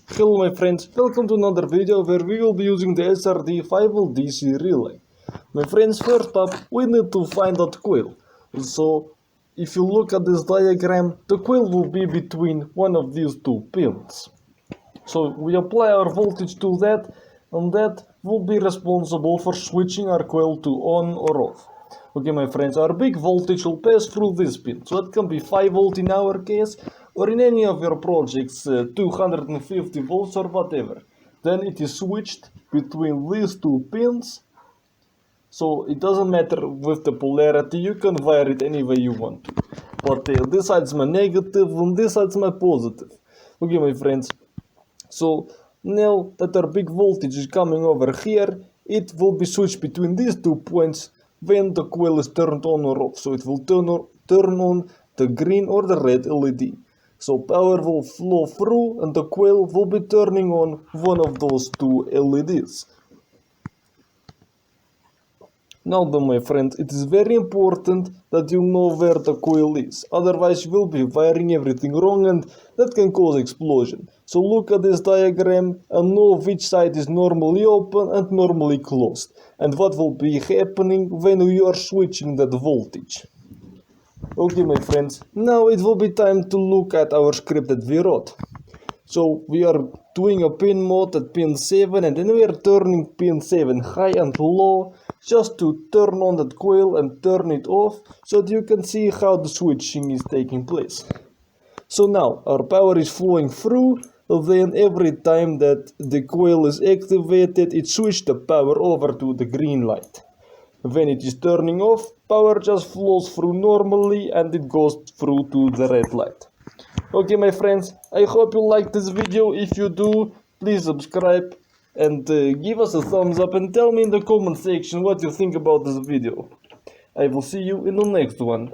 Hello my friends, welcome to another video where we will be using the SRD5VDC Relay. My friends, first up we need to find that coil. So if you look at this diagram, the coil will be between one of these two pins. So we apply our voltage to that, and that will be responsible for switching our coil to on or off. Okay my friends, our big voltage will pass through this pin, so it can be 5 volt in our case, or in any of your projects 250 volts or whatever. Then it is switched between these two pins, so it doesn't matter with the polarity, you can wire it any way you want to. But this side's my negative and this side's my positive. Okay my friends, so now that our big voltage is coming over here, it will be switched between these 2 points when the coil is turned on or off. So it will turn on the green or the red LED. So power will flow through and the coil will be turning on one of those 2 LEDs. Now then my friends, it is very important that you know where the coil is, otherwise you will be wiring everything wrong and that can cause explosion. So look at this diagram and know which side is normally open and normally closed, and what will be happening when you are switching that voltage. Okay my friends, now it will be time to look at our script that we wrote. So we are doing a pin mode at pin 7 and then we are turning pin 7 high and low just to turn on that coil and turn it off so that you can see how the switching is taking place. So now our power is flowing through, then every time that the coil is activated it switches the power over to the green light. When it is turning off, power just flows through normally and it goes through to the red light. Okay my friends, I hope you liked this video. If you do, please subscribe and give us a thumbs up and tell me in the comment section what you think about this video. I will see you in the next one.